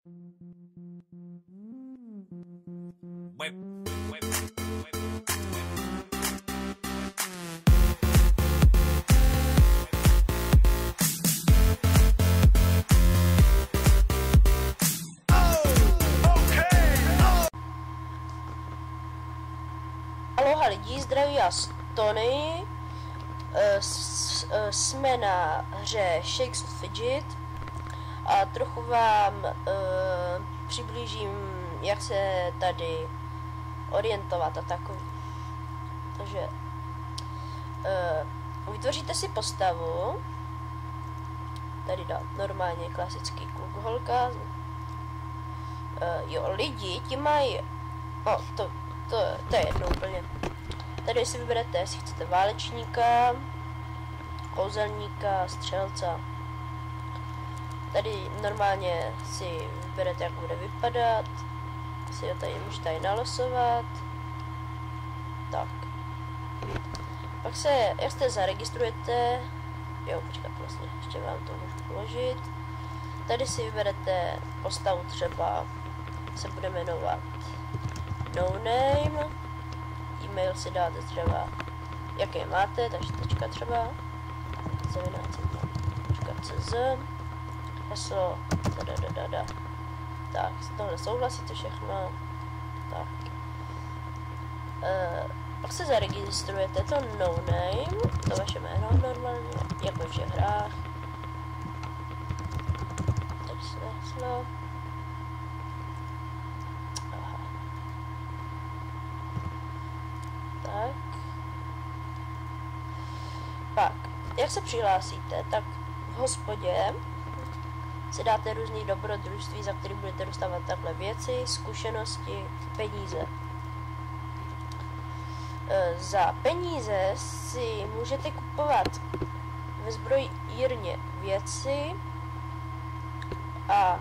Aloha lidi, zdraví vás Tony. Jsme na hře Shakes of Fidget a trochu vám přiblížím, jak se tady orientovat a takový. Takže vytvoříte si postavu, tady dát normálně klasický kluk holka. Jo, lidi ti mají, to je jedno úplně. Tady si vyberete, jestli chcete válečníka, kouzelníka, střelce. Tady normálně si vyberete, jak bude vypadat. Si ho tady můžete tady nalosovat. Tak. Pak se, jak se zaregistrujete, jo, počkat, vlastně, ještě vám to můžu položit. Tady si vyberete postavu, třeba se bude jmenovat No Name. E-mail si dáte třeba, jaké máte, takže tečka třeba .cz, heslo, tak, tohle souhlasíte všechno, tak. Pak se zaregistrujete, to No Name, to vaše jméno normálně, jako ve všech hrách. Tady se heslo. Tak. Pak, jak se přihlásíte, tak v hospodě si dáte různý dobrodružství, za který budete dostávat takhle věci, zkušenosti, peníze. Za peníze si můžete kupovat ve zbrojírně věci a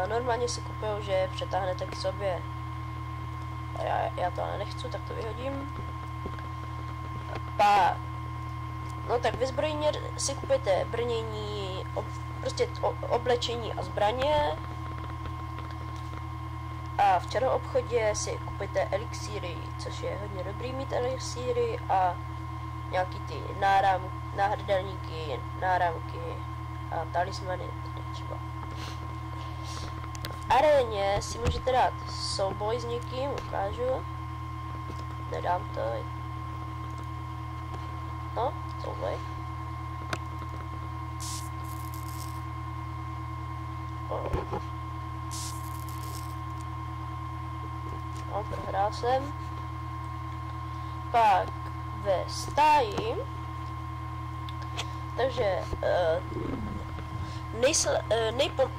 normálně si kupujou, že přetáhnete k sobě. Já to ale nechci, tak to vyhodím. No tak ve zbrojně si kupujete brnění, prostě oblečení a zbraně. A v čaroobchodě si kupujete elixíry, což je hodně dobrý mít elixíry a nějaký ty náhrdelníky, náramky a talismany třeba. V aréně si můžete dát souboj s někým, ukážu. Nedám to. No, souboj. No, prohrál jsem. Pak ve stáji. Takže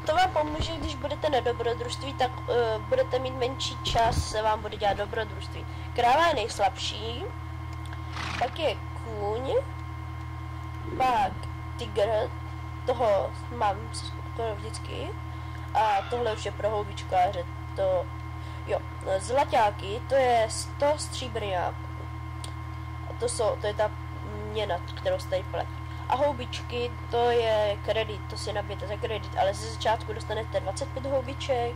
to vám pomůže, když budete na dobrodružství, tak budete mít menší čas, se vám bude dělat dobrodružství. Kráva je nejslabší, pak je kůň, pak tygr, toho mám skoro vždycky, a tohle už je pro houbičkáře, jo, zlaťáky, to je 100 stříbrňáků. To je ta měna, kterou se tady platí. A houbičky, to je kredit, to si nabijete za kredit, ale ze začátku dostanete 25 houbiček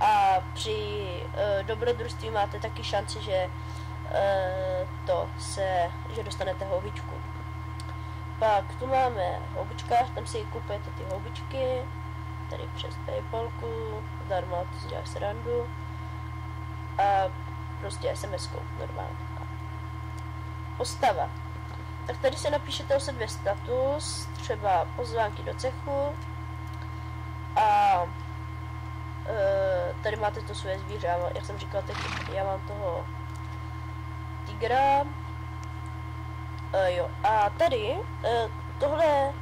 a při dobrodružství máte taky šanci, že že dostanete houbičku. Pak tu máme houbičkář, tam si kupujete ty houbičky, tady přes Paypalku, zdarma, to si děláš srandu a prostě SMS-kou normálně. Postava. Tak tady se napíšete o sobě status, třeba pozvánky do cechu a tady máte to své zvíře, jak jsem říkal, teď já mám toho tygra, jo, a tady tohle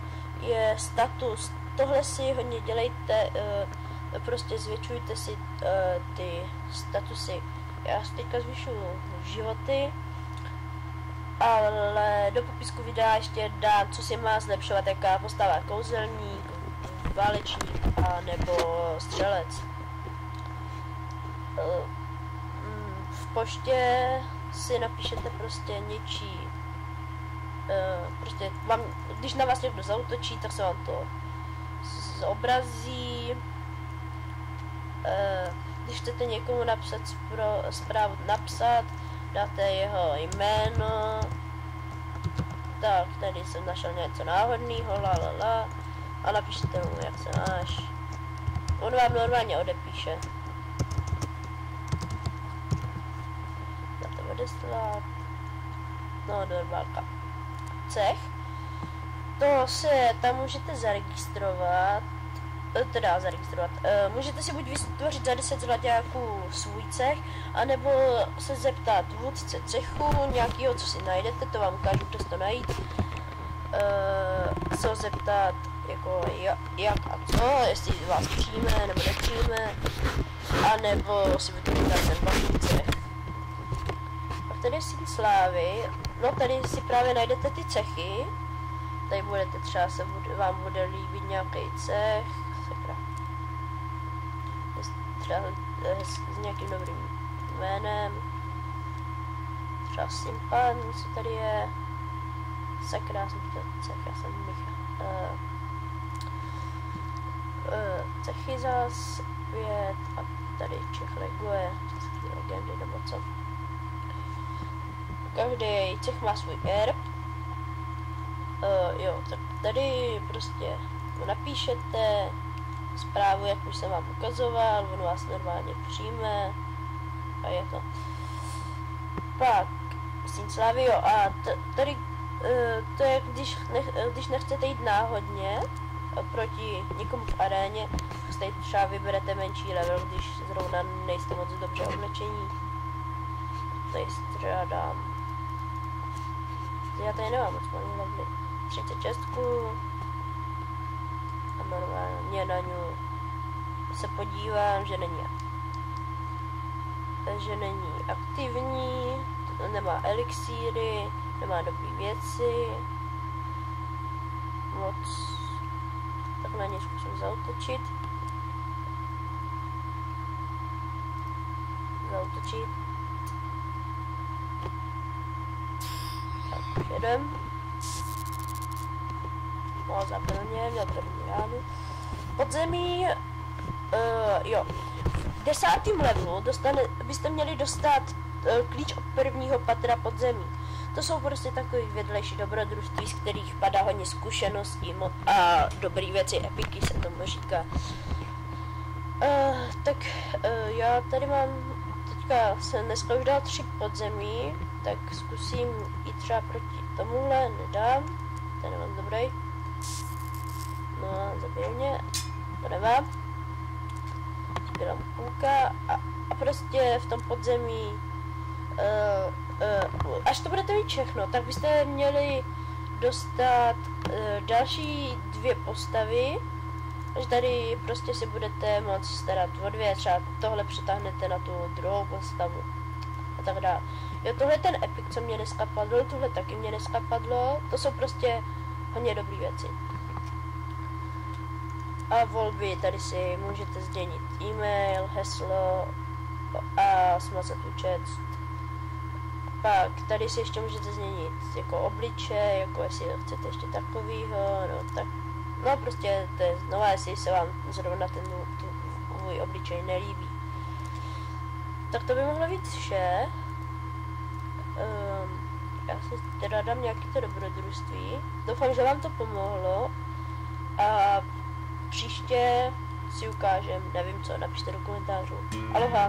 je status, tohle si hodně dělejte, prostě zvětšujte si ty statusy, já si teďka zvyšuju životy, ale do popisku videa ještě dám, co si má zlepšovat, jaká postava, kouzelník, válečník a nebo střelec. V poště si napíšete prostě něčí, prostě vám, když na vás někdo zaútočí, tak se vám to zobrazí. Když chcete někomu napsat zprávu, dáte jeho jméno. Tak, tady jsem našel něco náhodného, lalala. A napíšete mu, jak se máš. On vám normálně odepíše. Dáte odeslat. No, normálka. Cech. To se tam můžete zaregistrovat. Můžete si buď vytvořit za 10 zlaťáků svůj cech, anebo se zeptat vůdce cechu, nějakého, co si najdete, to vám ukážu, kde to najít. Se ho zeptat, jako jak a co, jestli vás přijme nebo nepřijme, anebo si vytvoříte ten vlastní cech. A tady Síň slávy, no tady si právě najdete ty cechy. Tady budete třeba vám bude líbit nějaký cech, sakra. Třeba s nějakým dobrým jménem. Třeba Simpan, co tady je. Sakra, jsem chtěl cech, já jsem Michal. Cechy zas, 5 a tady Čech leguje, český legendy nebo co. Každý cech má svůj erb. Jo, tak tady prostě napíšete zprávu, jak už jsem vám ukazoval, on vás normálně přijme a je to. Pak Síň slávy, jo, a tady to je, když nechcete jít náhodně proti někomu v aréně, tak třeba vyberete menší level, když zrovna nejste moc dobře oblečení. Tady třeba dám. Já tady nemám moc malý levely. 36 a normálně na ní se podívám, že není aktivní, nemá elixíry, nemá dobré věci, moc, tak na ně zkusím zaútočit. Tak, už jedem. No, zaplně, měl první ránu. Podzemí, jo. V 10. levelu byste měli dostat klíč od prvního patra podzemí. To jsou prostě takový vedlejší dobrodružství, z kterých padá hodně zkušeností a dobrý věci, epiky se tomu říká. Já tady mám, teďka jsem dneska už dal 3 podzemí, tak zkusím jít třeba proti tomuhle, nedám, ten nemám dobrý. No, zabije mě, to nemám. Zbírám půlka a prostě v tom podzemí, až to budete mít všechno, tak byste měli dostat další 2 postavy, až tady prostě si budete moct starat o 2, třeba tohle přitáhnete na tu druhou postavu a tak dále. Jo, tohle je ten epic, co mě dneska padlo, tohle taky mě dneska padlo, to jsou prostě hodně dobré věci. A volby, tady si můžete změnit e-mail, heslo a smazat účet. Pak tady si ještě můžete změnit jako obličej, jako jestli chcete ještě takovýho, no tak, no prostě to je znova, jestli se vám zrovna ten můj obličej nelíbí. Tak to by mohlo být vše. Já si teda dám nějaké to dobrodružství. Doufám, že vám to pomohlo a příště si ukážem, nevím co, napište do komentářů. Aloha!